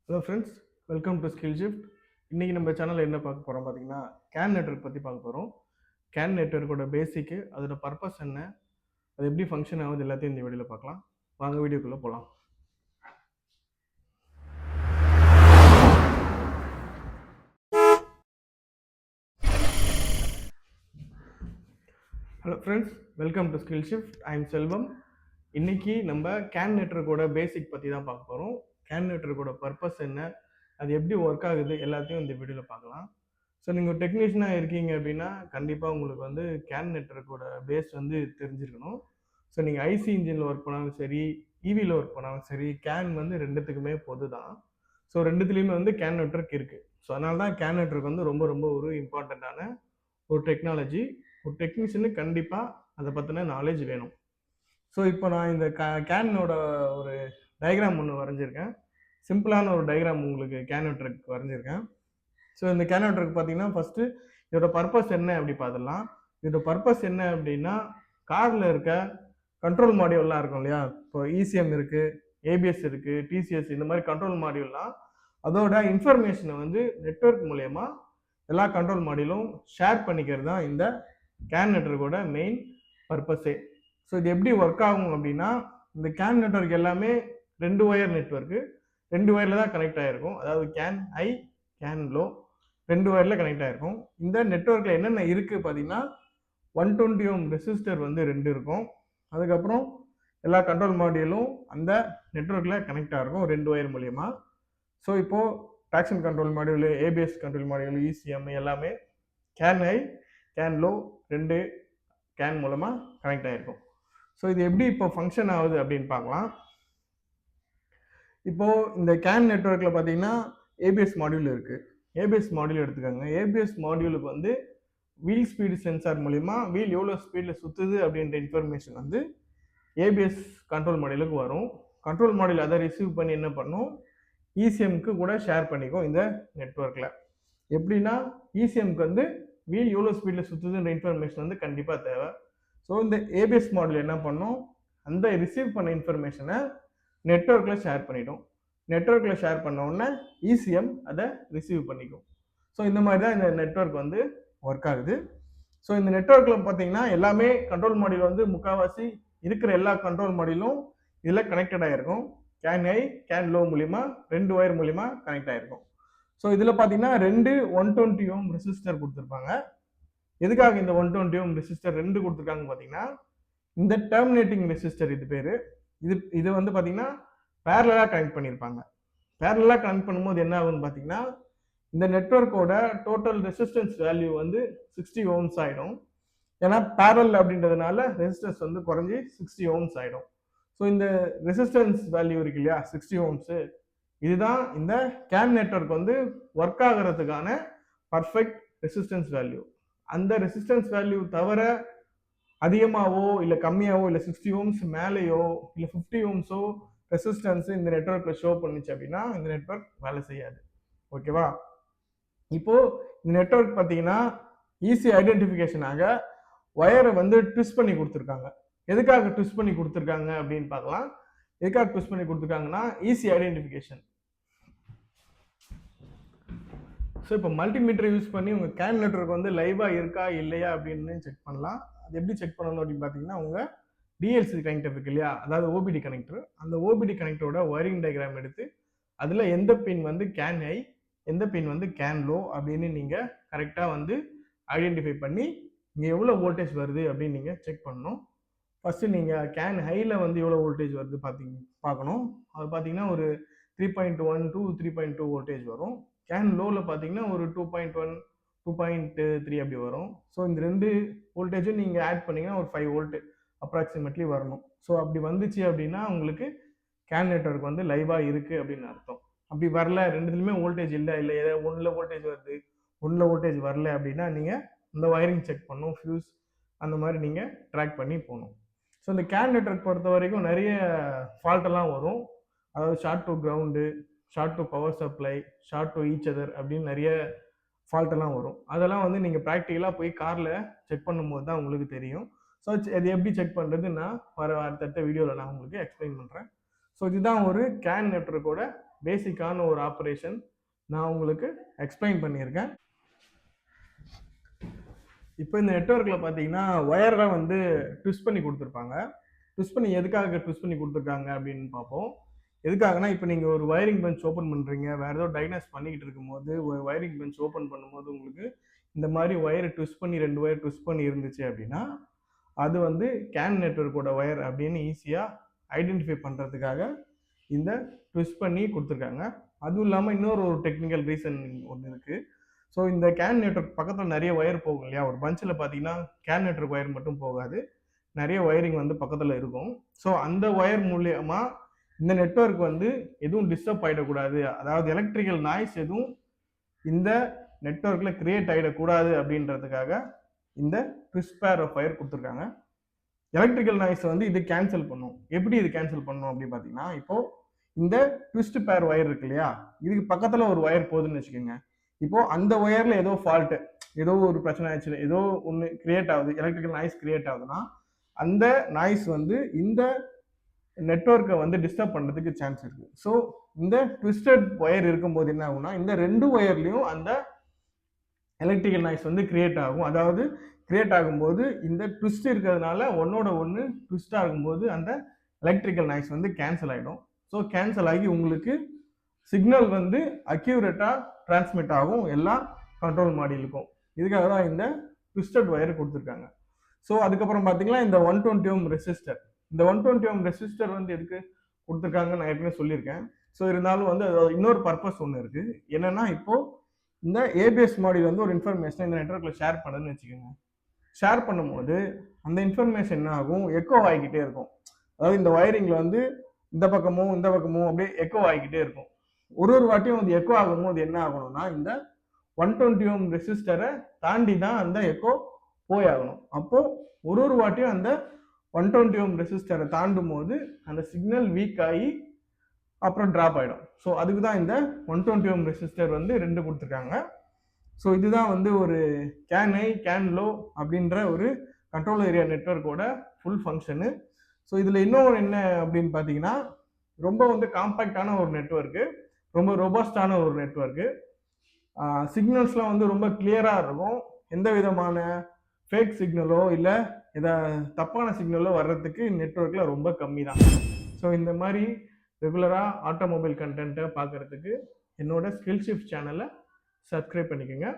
Hello friends, welcome to skill shift. இன்றைக்கி நம்ம சேனலில் என்ன பார்க்க போகிறோம் பார்த்தீங்கன்னா, கேன் நெட்வொர்க் பற்றி பார்க்க போகிறோம். கேன் நெட்வொர்க்கோட பேசிக்கு, அதோட பர்பஸ் என்ன, அது எப்படி ஃபங்க்ஷன் ஆகுது எல்லாத்தையும் இந்த வீடியோவில் பார்க்கலாம். வாங்க வீடியோக்குள்ளே போகலாம். Hello friends, welcome to skill shift. I am Selvam. இன்றைக்கி நம்ம கேன் நெட்வொர்க்கோட பேசிக் பற்றி தான் பார்க்க போகிறோம். கேன் நெட்வொர்க்கோட பர்பஸ் என்ன, அது எப்படி ஒர்க் ஆகுது எல்லாத்தையும் இந்த வீடியோவில் பார்க்கலாம். ஸோ நீங்கள் டெக்னீஷியனாக இருக்கீங்க அப்படின்னா கண்டிப்பாக உங்களுக்கு வந்து கேன் நெட்வொர்க்கோட பேஸ் வந்து தெரிஞ்சிருக்கணும். ஸோ நீங்கள் ஐசி இன்ஜினில் ஒர்க் பண்ணாலும் சரி, இவியில் ஒர்க் பண்ணாலும் சரி, கேன் வந்து ரெண்டுத்துக்குமே பொது தான். ஸோ ரெண்டுத்துலேயுமே வந்து கேன் நெட்வொர்க் இருக்குது. ஸோ அதனால தான் கேன் நெட்வொர்க் வந்து ரொம்ப ரொம்ப ஒரு இம்பார்ட்டண்ட்டான ஒரு டெக்னாலஜி. ஒரு டெக்னீஷியனுக்கு கண்டிப்பாக அதை பற்றின நாலேஜ் வேணும். ஸோ இப்போ நான் இந்த கேனோட ஒரு டயக்ராம் ஒன்று வரைஞ்சிருக்கேன். சிம்பிளான ஒரு டயக்ராம் உங்களுக்கு கேன் நெட்வொர்க் வரைஞ்சிருக்கேன். ஸோ இந்த கேன் நெட்வொர்க் பார்த்தீங்கன்னா ஃபஸ்ட்டு இதோட பர்பஸ் என்ன அப்படி பார்த்துடலாம். இதோட பர்பஸ் என்ன அப்படின்னா, காரில் இருக்க கண்ட்ரோல் மாடியூல்லாம் இருக்கும் இல்லையா, இப்போ இசிஎம் இருக்குது, ஏபிஎஸ் இருக்குது, டிசிஎஸ், இந்த மாதிரி கண்ட்ரோல் மாடியூல்லாம் அதோட இன்ஃபர்மேஷனை வந்து நெட்வொர்க் மூலயமா எல்லா கண்ட்ரோல் மாடியூலும் ஷேர் பண்ணிக்கிறது தான் இந்த கேன் நெட்வொர்க்கோட மெயின் பர்பஸே. ஸோ இது எப்படி ஒர்க் ஆகும் அப்படின்னா, இந்த கேன் நெட்வொர்க் எல்லாமே 2 ஒயர் நெட்வொர்க்கு, 2 ஒயரில் தான் கனெக்ட் ஆகிருக்கும். அதாவது கேன் ஹை, கேன் லோ, 2 ஒயரில் கனெக்ட் ஆகிருக்கும். இந்த நெட்வொர்க்கில் என்னென்ன இருக்குது பார்த்தீங்கன்னா, 120 ஓம் ரெசிஸ்டர் வந்து 2 இருக்கும். அதுக்கப்புறம் எல்லா கண்ட்ரோல் மாடியூலும் அந்த நெட்வொர்க்கில் கனெக்ட் ஆகிருக்கும் 2 ஒயர் மூலயமா. ஸோ இப்போது traction control module, ABS control module, ECM எல்லாமே CAN high, CAN low 2 CAN மூலமாக கனெக்ட் ஆகிருக்கும். ஸோ இது எப்படி இப்போ ஃபங்க்ஷன் ஆகுது அப்படின்னு பார்க்கலாம். இப்போது இந்த கேன் நெட்வொர்க்கில் பார்த்தீங்கன்னா ஏபிஎஸ் மாடியூல் இருக்குது. ஏபிஎஸ் மாடியூல் எடுத்துக்கோங்க. ஏபிஎஸ் மாடியூலுக்கு வந்து வீல் ஸ்பீடு சென்சார் மூலிமா வீல் எவ்வளோ ஸ்பீடில் சுற்றுது அப்படின்ற இன்ஃபர்மேஷன் வந்து ஏபிஎஸ் கண்ட்ரோல் மாடியூலுக்கு வரும். கண்ட்ரோல் மாடியூல் அதை ரிசீவ் பண்ணி என்ன பண்ணும், இசிஎம்க்கு கூட ஷேர் பண்ணிக்கும் இந்த நெட்வொர்க்கில். எப்படின்னா, இசிஎம்க்கு வந்து வீல் எவ்வளோ ஸ்பீடில் சுற்றுதுன்ற இன்ஃபர்மேஷன் வந்து கண்டிப்பாக தேவை. ஸோ இந்த ஏபிஎஸ் மாடியூல் என்ன பண்ணும், அந்த ரிசீவ் பண்ண இன்ஃபர்மேஷனை நெட்வொர்க்கில் ஷேர் பண்ணிடும். நெட்வொர்க்கில் ஷேர் பண்ண உடனே இசிஎம் அதை ரிசீவ் பண்ணிக்கும். ஸோ இந்த மாதிரி தான் இந்த நெட்வொர்க் வந்து ஒர்க் ஆகுது. ஸோ இந்த நெட்வொர்க்கில் பார்த்தீங்கன்னா எல்லாமே கண்ட்ரோல் மாடியூல் வந்து முக்கால்வாசி இருக்கிற எல்லா கண்ட்ரோல் மாடியூலும் இதில் கனெக்டட் ஆகிருக்கும். கேன் ஹை, கேன் லோ மூலிமா 2 ஒயர் மூலிமா கனெக்ட் ஆகிருக்கும். ஸோ இதில் பார்த்தீங்கன்னா 2 120 ஓம் ரெசிஸ்டர் கொடுத்துருப்பாங்க. எதுக்காக இந்த 120 ஓம் ரெசிஸ்டர் 2 கொடுத்துருக்காங்க பார்த்தீங்கன்னா, இந்த டெர்மினேட்டிங் ரெசிஸ்டர் இது பேர். இது வந்து பார்த்தீங்கன்னா பேரலாக கனெக்ட் பண்ணியிருப்பாங்க. பேரலாக கனெக்ட் பண்ணும்போது என்ன ஆகுதுன்னு பார்த்தீங்கன்னா, இந்த நெட்வொர்க்கோட டோட்டல் ரெசிஸ்டன்ஸ் வேல்யூ வந்து 60 ஓம்ஸ் ஆகிடும். ஏன்னா பேரல் அப்படின்றதுனால ரெசிஸ்டன்ஸ் வந்து குறைஞ்சி 60 ஓம்ஸ் ஆகிடும். ஸோ இந்த ரெசிஸ்டன்ஸ் வேல்யூ இருக்கு இல்லையா, 60 ஓம்ஸு, இதுதான் இந்த கேன் நெட்வொர்க் வந்து ஒர்க் ஆகிறதுக்கான பர்ஃபெக்ட் ரெசிஸ்டன்ஸ் வேல்யூ. அந்த ரெசிஸ்டன்ஸ் வேல்யூ தவிர அதிகமாகவோ இல்லை கம்மியாகவோ இல்லை 60 ஓம்ஸ் மேலேயோ இல்லை 50 ஓம்ஸோ ரெசிஸ்டன்ஸ் இந்த நெட்வொர்க்கில் ஷோ பண்ணிச்சு அப்படின்னா இந்த நெட்வொர்க் வேலை செய்யாது. ஓகேவா? இப்போது இந்த நெட்வொர்க் பார்த்தீங்கன்னா ஈஸி ஐடென்டிஃபிகேஷனாக ஒயரை வந்து ட்விஸ்ட் பண்ணி கொடுத்துருக்காங்க. எதுக்காக ட்விஸ்ட் பண்ணி கொடுத்துருக்காங்க அப்படின்னு பார்க்கலாம். எதுக்காக ட்விஸ்ட் பண்ணி கொடுத்துருக்காங்கன்னா ஈஸி ஐடென்டிஃபிகேஷன். ஸோ இப்போ மல்டிமீட்டர் யூஸ் பண்ணி உங்கள் கேன் நெட்வொர்க் வந்து லைவாக இருக்கா இல்லையா அப்படின்னு செக் பண்ணலாம். அது எப்படி செக் பண்ணணும் அப்படின்னு பார்த்தீங்கன்னா, உங்கள் டிஎல்சி கனெக்டர் இருக்கு இல்லையா, அதாவது ஓபிடி கனெக்டர், அந்த ஓபிடி கனெக்டரோட ஒயரிங் டயக்ராம் எடுத்து அதில் எந்த பின் வந்து கேன் ஹை, எந்த பின் வந்து கேன் லோ அப்படின்னு நீங்கள் கரெக்டாக வந்து ஐடென்டிஃபை பண்ணி இங்கே எவ்வளோ வோல்டேஜ் வருது அப்படின்னு நீங்கள் செக் பண்ணணும். ஃபஸ்ட்டு நீங்கள் கேன் ஹையில் வந்து எவ்வளோ வோல்டேஜ் வருது பார்க்கணும். அது பார்த்தீங்கன்னா ஒரு 3.1 to 3.2 வோல்டேஜ் வரும். கேன் லோவில் பார்த்தீங்கன்னா ஒரு 2.1, 2.3 அப்படி வரும். ஸோ இந்த 2 வோல்டேஜும் நீங்கள் ஆட் பண்ணிங்கன்னா ஒரு 5 வோல்ட் அப்ராக்சிமேட்லி வரணும். ஸோ அப்படி வந்துச்சு அப்படின்னா உங்களுக்கு கேன் நெட்வொர்க் வந்து லைவாக இருக்குது அப்படின்னு அர்த்தம். அப்படி வரல, ரெண்டுத்துலையுமே வோல்டேஜ் இல்லை, இல்லை ஏதாவது ஒன்றில் வோல்டேஜ் வருது, ஒன்றில் வோல்டேஜ் வரல அப்படின்னா நீங்கள் இந்த ஒயரிங் செக் பண்ணணும், ஃபியூஸ் அந்த மாதிரி நீங்கள் ட்ராக் பண்ணி போகணும். ஸோ இந்த கேன் நெட்வொர்க் பொறுத்த வரைக்கும் நிறைய ஃபால்ட்டெல்லாம் வரும். அதாவது short to ground, short to power supply, short to each other அப்படின்னு நிறைய ஃபால்ட்டெல்லாம் வரும். அதெல்லாம் வந்து நீங்கள் ப்ராக்டிக்கலாக போய் காரில் செக் பண்ணும்போது தான் உங்களுக்கு தெரியும். ஸோ அது எப்படி செக் பண்ணுறது நான் அடுத்தடுத்த வீடியோவில் நான் உங்களுக்கு எக்ஸ்பிளைன் பண்ணுறேன். ஸோ இதுதான் ஒரு கேன் நெட்வொர்க்கோட பேசிக்கான ஒரு ஆப்ரேஷன் நான் உங்களுக்கு எக்ஸ்பிளைன் பண்ணியிருக்கேன். இப்போ இந்த நெட்வொர்க்கில் பார்த்தீங்கன்னா ஒயர்லாம் வந்து ட்விஸ்ட் பண்ணி கொடுத்துருப்பாங்க. ட்விஸ்ட் பண்ணி எதுக்காக ட்விஸ்ட் பண்ணி கொடுத்துருக்காங்க அப்படின்னு பார்ப்போம். எதுக்காகனா இப்போ நீங்கள் ஒரு வயரிங் பெஞ்ச் ஓப்பன் பண்ணுறீங்க, வேறு ஏதோ டயக்னோஸ் பண்ணிக்கிட்டு இருக்கும்போது ஒரு வயரிங் பெஞ்ச் ஓப்பன் பண்ணும்போது உங்களுக்கு இந்த மாதிரி ஒயரை ட்விஸ்ட் பண்ணி 2 ஒயர் ட்விஸ்ட் பண்ணி இருந்துச்சு அப்படின்னா அது வந்து கேன் நெட்வொர்க்கோட ஒயர் அப்படின்னு ஈஸியாக ஐடென்டிஃபை பண்ணுறதுக்காக இந்த ட்விஸ்ட் பண்ணி கொடுத்துருக்காங்க. அதுவும் இல்லாமல் இன்னொரு ஒரு டெக்னிக்கல் ரீசன் ஒன்று இருக்குது. ஸோ இந்த கேன் நெட்வொர்க் பக்கத்தில் நிறைய ஒயர் போகும் இல்லையா, ஒரு பஞ்சில் பார்த்தீங்கன்னா கேன் நெட்வொர்க் ஒயர் மட்டும் போகாது, நிறைய ஒயரிங் வந்து பக்கத்தில் இருக்கும். ஸோ அந்த ஒயர் மூலியமா இந்த நெட்வொர்க் வந்து எதுவும் டிஸ்டர்ப் ஆகிடக்கூடாது, அதாவது எலக்ட்ரிக்கல் நாய்ஸ் எதுவும் இந்த நெட்வொர்க்கில் கிரியேட் ஆகிடக்கூடாது அப்படின்றதுக்காக இந்த ட்விஸ்ட் பேர் ஆஃப் ஒயர் கொடுத்துருக்காங்க. எலக்ட்ரிக்கல் நாய்ஸ் வந்து இது கேன்சல் பண்ணும். எப்படி இது கேன்சல் பண்ணும் அப்படின்னு பார்த்தீங்கன்னா, இப்போ இந்த ட்விஸ்ட் பேர் ஒயர் இருக்கு இல்லையா, இதுக்கு பக்கத்தில் ஒரு ஒயர் போகுதுன்னு வச்சுக்கோங்க. இப்போ அந்த ஒயர்ல ஏதோ ஃபால்ட்டு, ஏதோ ஒரு பிரச்சனை ஆச்சு, ஏதோ ஒன்று கிரியேட் ஆகுது, எலக்ட்ரிக்கல் நாய்ஸ் கிரியேட் ஆகுதுன்னா அந்த நாய்ஸ் வந்து இந்த நெட்வொர்க்கை வந்து டிஸ்டர்ப் பண்ணுறதுக்கு சான்ஸ் இருக்குது. ஸோ இந்த ட்விஸ்டட் ஒயர் இருக்கும்போது என்ன ஆகும்னா இந்த 2 ஒயர்லையும் அந்த எலக்ட்ரிக்கல் நாய்ஸ் வந்து கிரியேட் ஆகும். அதாவது கிரியேட் ஆகும்போது இந்த ட்விஸ்ட் இருக்கிறதுனால ஒன்னோட ஒன்று ட்விஸ்ட் ஆகும்போது அந்த எலக்ட்ரிக்கல் நாய்ஸ் வந்து கேன்சல் ஆகிடும். ஸோ கேன்சல் ஆகி உங்களுக்கு சிக்னல் வந்து அக்யூரேட்டாக டிரான்ஸ்மிட் ஆகும் எல்லா கண்ட்ரோல் மாடியூலுக்கும். இதுக்காக தான் இந்த ட்விஸ்டட் ஒயர் கொடுத்துருக்காங்க. ஸோ அதுக்கப்புறம் பார்த்தீங்கன்னா இந்த 120 ohm ரெசிஸ்டர், இந்த 120 ohm ரெசிஸ்டர் வந்து எதுக்கு கொடுத்துருக்காங்கன்னு நான் ஏற்கனவே சொல்லியிருக்கேன். ஸோ இருந்தாலும் வந்து இன்னொரு பர்பஸ் ஒன்று இருக்குது. என்னென்னா இப்போது இந்த ஏபிஎஸ் மாடியூல் வந்து ஒரு இன்ஃபர்மேஷனை இந்த நெட்வொர்க்கில் ஷேர் பண்ணுதுன்னு வச்சுக்கோங்க. ஷேர் பண்ணும்போது அந்த இன்ஃபர்மேஷன் என்ன ஆகும், எக்கோ ஆகிக்கிட்டே இருக்கும். அதாவது இந்த ஒயரிங்கில் வந்து இந்த பக்கமும் அப்படியே எக்கோ ஆகிக்கிட்டே இருக்கும். ஒரு வாட்டியும் அது எக்கோ ஆகும்போது என்ன ஆகணும்னா இந்த 120 ohm ரெசிஸ்டரை தாண்டி தான் அந்த எக்கோ போய் ஆகணும். அப்போ ஒரு வாட்டியும் அந்த 120 ohm ரெசிஸ்டரை தாண்டும் போது அந்த சிக்னல் வீக் ஆகி அப்புறம் டிராப் ஆகிடும். ஸோ அதுக்கு தான் இந்த 120 ohm ரெசிஸ்டர் வந்து 2 கொடுத்துருக்காங்க. ஸோ இதுதான் வந்து ஒரு கேன் ஐ கேன் லோ அப்படின்ற ஒரு கண்ட்ரோல் ஏரியா நெட்வொர்க்கோட ஃபுல் ஃபங்க்ஷனு. ஸோ இதில் இன்னொன்று என்ன அப்படின்னு பார்த்தீங்கன்னா ரொம்ப வந்து காம்பேக்டான ஒரு நெட்வொர்க்கு, ரொம்ப ரொபஸ்டான ஒரு நெட்வொர்க்கு. சிக்னல்ஸ்லாம் வந்து ரொம்ப கிளியராக இருக்கும். எந்த விதமான ஃபேக் சிக்னலோ இல்லை தப்பான சிக்னலோ வர்றதுக்கு நெட்வொர்க்கில் ரொம்ப கம்மி தான். ஸோ இந்த மாதிரி ரெகுலராக ஆட்டோமொபைல் கண்டென்ட்டை பார்க்குறதுக்கு என்னோட ஸ்கில் ஷிஃப்ட் சேனலை சப்ஸ்கிரைப் பண்ணிக்கோங்க.